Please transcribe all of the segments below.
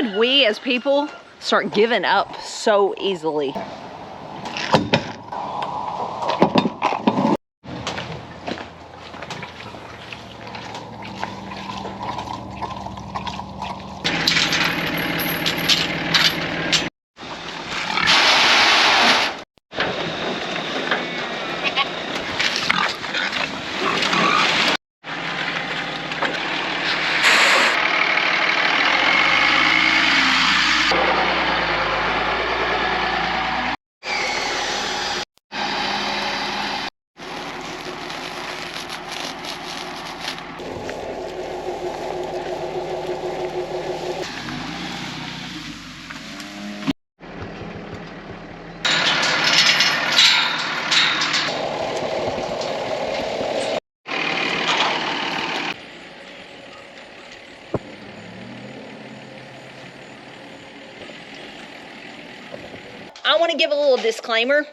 did we as people start giving up so easily? I want to give a little disclaimer.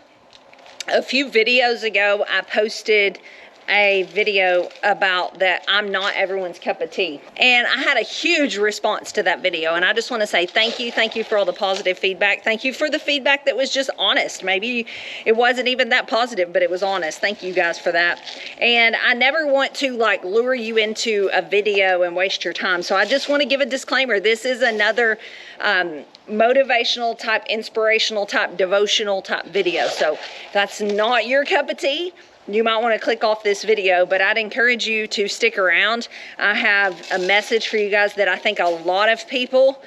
A few videos ago, I posted a video about that I'm not everyone's cup of tea. And I had a huge response to that video. And I just want to say thank you. Thank you for all the positive feedback. Thank you for the feedback that was just honest. Maybe it wasn't even that positive, but it was honest. Thank you guys for that. And I never want to like lure you into a video and waste your time. So I just want to give a disclaimer. This is another motivational type, inspirational type, devotional type video. So if that's not your cup of tea, you might want to click off this video, but I'd encourage you to stick around. I have a message for you guys that I think a lot of people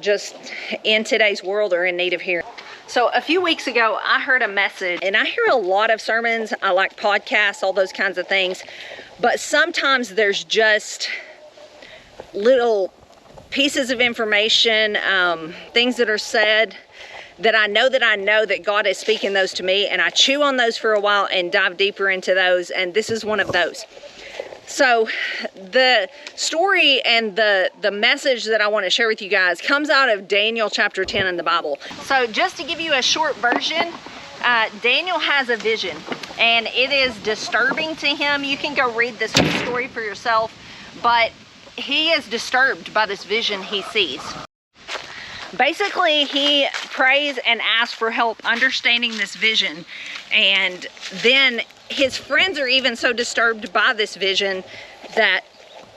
just in today's world are in need of hearing. So a few weeks ago, I heard a message, and I hear a lot of sermons. I like podcasts, all those kinds of things, but sometimes there's just little pieces of information, things that are said that I know that God is speaking those to me, and I chew on those for a while and dive deeper into those, and this is one of those. So the story and the message that I want to share with you guys comes out of Daniel chapter 10 in the Bible. So just to give you a short version, Daniel has a vision, and it is disturbing to him. You can go read this story for yourself, but he is disturbed by this vision he sees. Basically, he prays and asks for help understanding this vision, and then his friends are even so disturbed by this vision that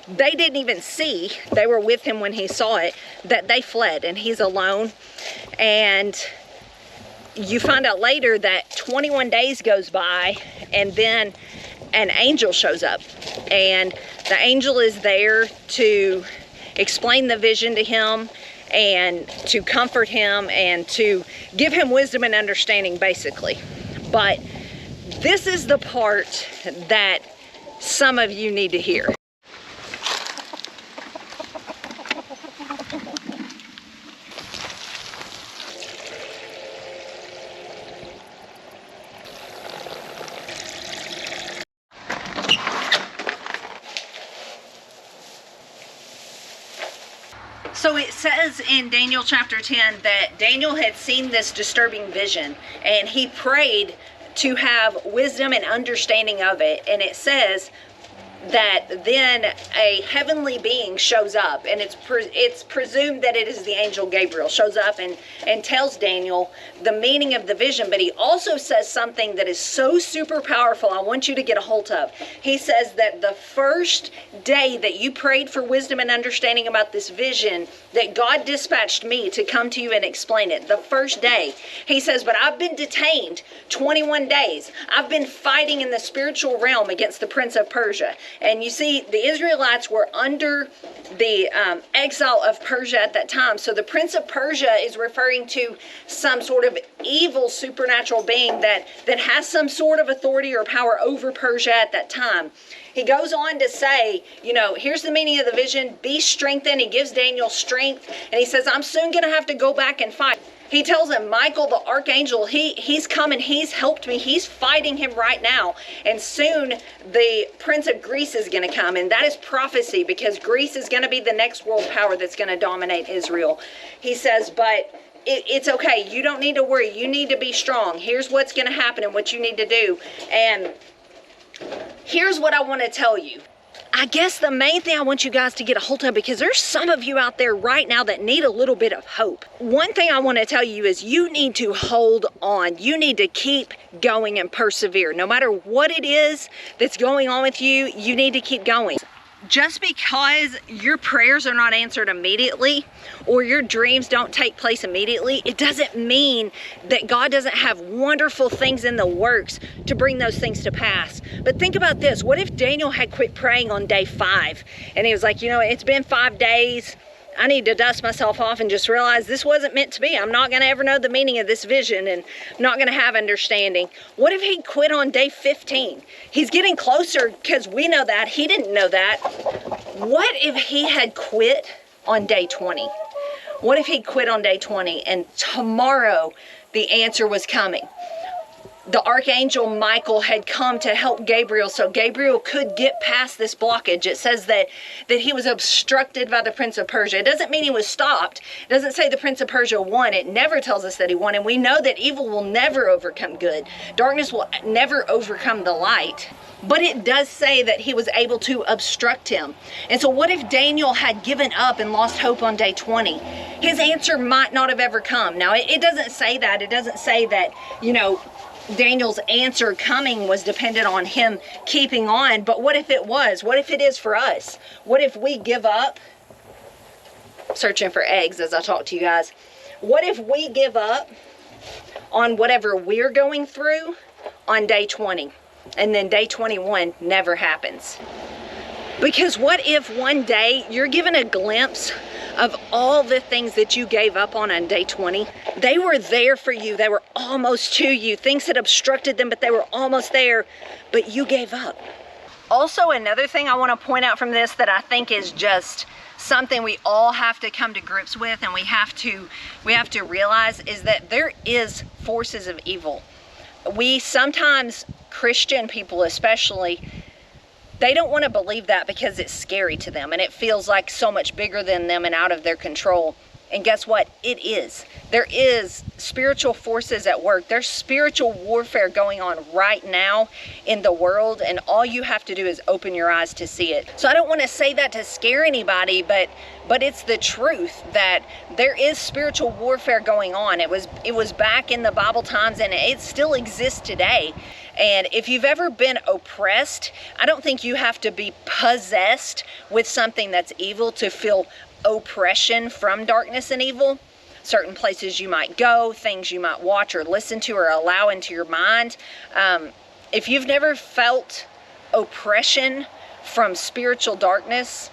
they didn't even see, they were with him when he saw it, that they fled, and he's alone. And you find out later that 21 days goes by, and then an angel shows up, and the angel is there to explain the vision to him and to comfort him and to give him wisdom and understanding, basically. But this is the part that some of you need to hear. So it says in Daniel chapter 10 that Daniel had seen this disturbing vision, and he prayed to have wisdom and understanding of it. And it says that then a heavenly being shows up, and it's presumed that it is the angel Gabriel, shows up and tells Daniel the meaning of the vision. But he also says something that is so super powerful, I want you to get a hold of. He says that the first day that you prayed for wisdom and understanding about this vision, that God dispatched me to come to you and explain it. The first day. He says, but I've been detained 21 days. I've been fighting in the spiritual realm against the prince of Persia. And you see, the Israelites were under the exile of Persia at that time. So the prince of Persia is referring to some sort of evil supernatural being that has some sort of authority or power over Persia at that time. He goes on to say, you know, here's the meaning of the vision. Be strengthened. He gives Daniel strength. And he says, I'm soon going to have to go back and fight. He tells him, Michael, the archangel, he's coming. He's helped me. He's fighting him right now. And soon the prince of Greece is going to come. And that is prophecy, because Greece is going to be the next world power that's going to dominate Israel. He says, but it's okay. You don't need to worry. You need to be strong. Here's what's going to happen and what you need to do. And here's what I want to tell you. I I guess the main thing I want you guys to get a hold of, because there's some of you out there right now that need a little bit of hope. One thing I want to tell you is you need to hold on. You need to keep going and persevere. No matter what it is that's going on with you, you need to keep going. Just because your prayers are not answered immediately or your dreams don't take place immediately, it doesn't mean that God doesn't have wonderful things in the works to bring those things to pass. But think about this. What if Daniel had quit praying on day 5 and he was like, you know, it's been 5 days. I need to dust myself off and just realize this wasn't meant to be. I'm not going to ever know the meaning of this vision, and I'm not going to have understanding. What if he quit on day 15? He's getting closer, because we know that. He didn't know that. What if he had quit on day 20? What if he quit on day 20 and tomorrow the answer was coming? The archangel Michael had come to help Gabriel so Gabriel could get past this blockage. It says that he was obstructed by the Prince of Persia. It doesn't mean he was stopped. It doesn't say the Prince of Persia won. It never tells us that he won. And we know that evil will never overcome good. Darkness will never overcome the light. But it does say that he was able to obstruct him. And so what if Daniel had given up and lost hope on day 20? His answer might not have ever come. Now, it doesn't say that. It doesn't say that, you know, Daniel's answer coming was dependent on him keeping on. But what if it was? What if it is for us? What if we give up? Searching for eggs as I talk to you guys. What if we give up on whatever we're going through on day 20 and then day 21 never happens? Because what if one day you're given a glimpse of all the things that you gave up on day 20? They were there for you. They were almost to you. Things had obstructed them, but they were almost there, but you gave up. Also, another thing I want to point out from this that I think is just something we all have to come to grips with, and we have to realize, is that there is forces of evil. We sometimes, Christian people especially, they don't want to believe that because it's scary to them and it feels like so much bigger than them and out of their control. And guess what? It is. There is spiritual forces at work. There's spiritual warfare going on right now in the world, and all you have to do is open your eyes to see it. So I don't want to say that to scare anybody, but it's the truth that there is spiritual warfare going on. It was back in the Bible times, and it still exists today. And if you've ever been oppressed, I don't think you have to be possessed with something that's evil to feel oppression from darkness and evil. Certain places you might go, things you might watch or listen to or allow into your mind. If you've never felt oppression from spiritual darkness,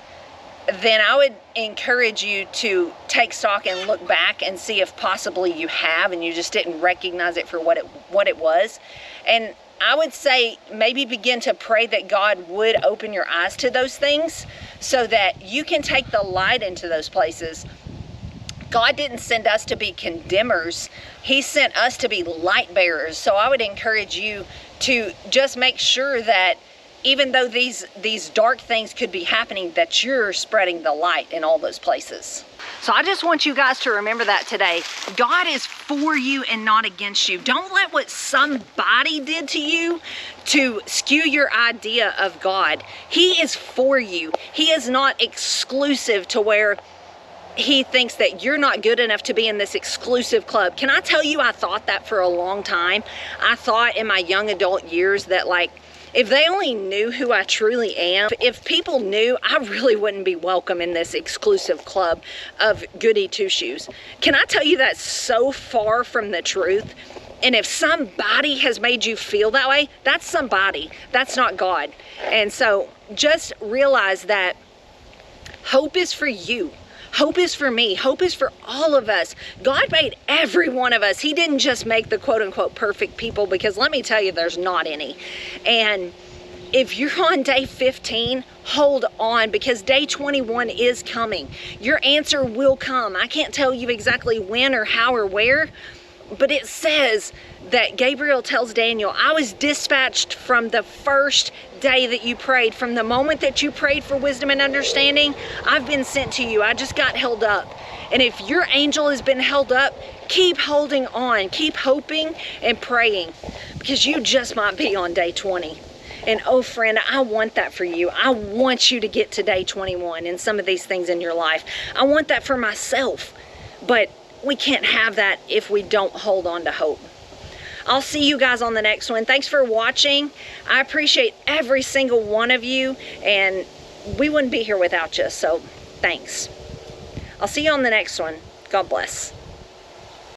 then I would encourage you to take stock and look back and see if possibly you have and you just didn't recognize it for what it was. And I would say maybe begin to pray that God would open your eyes to those things so that you can take the light into those places. God didn't send us to be condemners. He sent us to be light bearers. So I would encourage you to just make sure that even though these dark things could be happening, that you're spreading the light in all those places. So I just want you guys to remember that today. God is for you and not against you. Don't let what somebody did to you to skew your idea of God. He is for you. He is not exclusive to where he thinks that you're not good enough to be in this exclusive club. Can I tell you, I thought that for a long time. I thought in my young adult years that, like, if they only knew who I truly am, if people knew, I really wouldn't be welcome in this exclusive club of goody two-shoes. Can I tell you that's so far from the truth? And if somebody has made you feel that way, that's somebody. That's not God. And so just realize that hope is for you. Hope is for me. Hope is for all of us. God made every one of us. He didn't just make the quote-unquote perfect people, because let me tell you, there's not any. And if you're on day 15, hold on, because day 21 is coming. Your answer will come. I can't tell you exactly when or how or where, but it says that Gabriel tells Daniel, I was dispatched from the first day that you prayed. From the moment that you prayed for wisdom and understanding, I've been sent to you. I just got held up. And if your angel has been held up, keep holding on. Keep hoping and praying, because you just might be on day 20. And oh friend, I want that for you. I want you to get to day 21 in some of these things in your life. I want that for myself. But we can't have that if we don't hold on to hope. I'll see you guys on the next one. Thanks for watching. I appreciate every single one of you, and we wouldn't be here without you, so thanks. I'll see you on the next one. God bless.